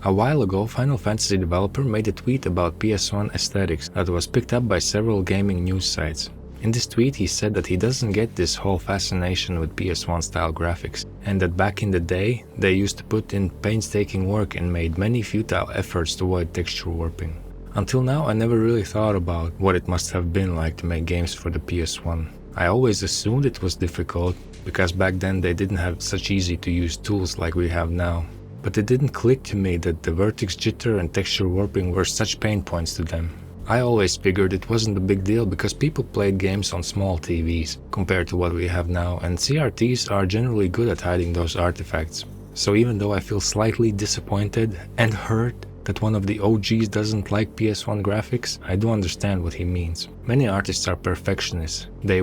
A while ago, Final Fantasy developer made a tweet about PS1 aesthetics that was picked up by several gaming news sites. In this tweet, he said that he doesn't get this whole fascination with PS1 style graphics, and that back in the day, they used to put in painstaking work and made many futile efforts to avoid texture warping. Until now, I never really thought about what it must have been like to make games for the PS1. I always assumed it was difficult, because back then they didn't have such easy to use tools like we have now. But it didn't click to me that the vertex jitter and texture warping were such pain points to them. I always figured it wasn't a big deal because people played games on small TVs compared to what we have now, and CRTs are generally good at hiding those artifacts. So even though I feel slightly disappointed and hurt that one of the OGs doesn't like PS1 graphics, I do understand what he means. Many artists are perfectionists. They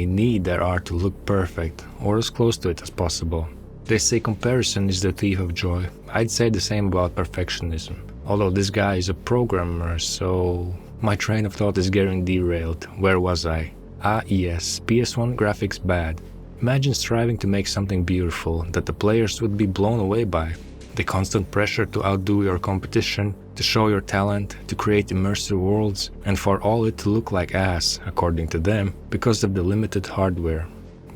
need their art to look perfect, or as close to it as possible. They say comparison is the thief of joy. I'd say the same about perfectionism. Although this guy is a programmer, so my train of thought is getting derailed. Where was I? Yes, PS1 Graphics Bad. Imagine striving to make something beautiful that the players would be blown away by. The constant pressure to outdo your competition, to show your talent, to create immersive worlds, and for all it to look like ass, according to them, because of the limited hardware.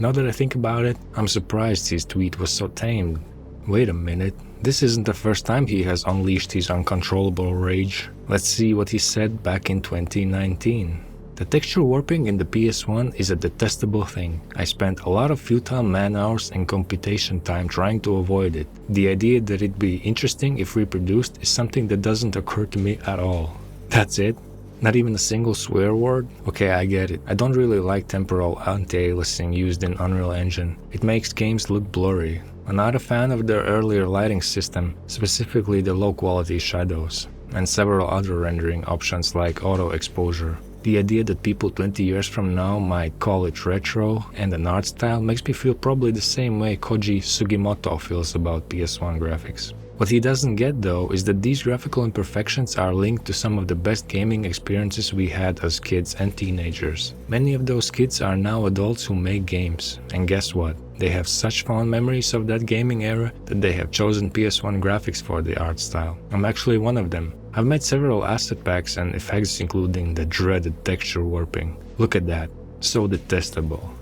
Now that I think about it, I'm surprised his tweet was so tame. Wait a minute, this isn't the first time he has unleashed his uncontrollable rage. Let's see what he said back in 2019. The texture warping in the PS1 is a detestable thing. I spent a lot of futile man-hours and computation time trying to avoid it. The idea that it'd be interesting if reproduced is something that doesn't occur to me at all. That's it? Not even a single swear word? Okay, I get it. I don't really like temporal anti-aliasing used in Unreal Engine. It makes games look blurry. I'm not a fan of their earlier lighting system, specifically the low-quality shadows, and several other rendering options like auto-exposure. The idea that people 20 years from now might call it retro and an art style makes me feel probably the same way Koji Sugimoto feels about PS1 graphics. What he doesn't get though is that these graphical imperfections are linked to some of the best gaming experiences we had as kids and teenagers. Many of those kids are now adults who make games, and guess what? They have such fond memories of that gaming era that they have chosen PS1 graphics for the art style. I'm actually one of them. I've made several asset packs and effects including the dreaded texture warping. Look at that, so detestable.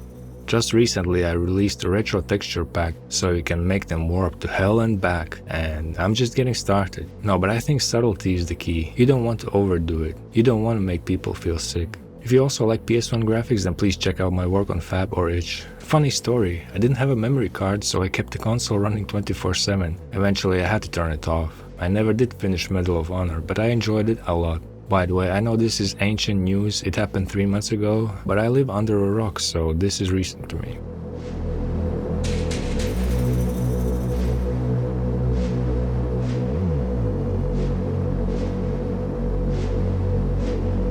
Just recently I released a retro texture pack so you can make them warp to hell and back, and I'm just getting started. No, but I think subtlety is the key. You don't want to overdo it. You don't want to make people feel sick. If you also like PS1 graphics, then please check out my work on Fab or Itch. Funny story, I didn't have a memory card, so I kept the console running 24/7. Eventually I had to turn it off. I never did finish Medal of Honor, but I enjoyed it a lot. By the way, I know this is ancient news, it happened 3 months ago, but I live under a rock, so this is recent to me.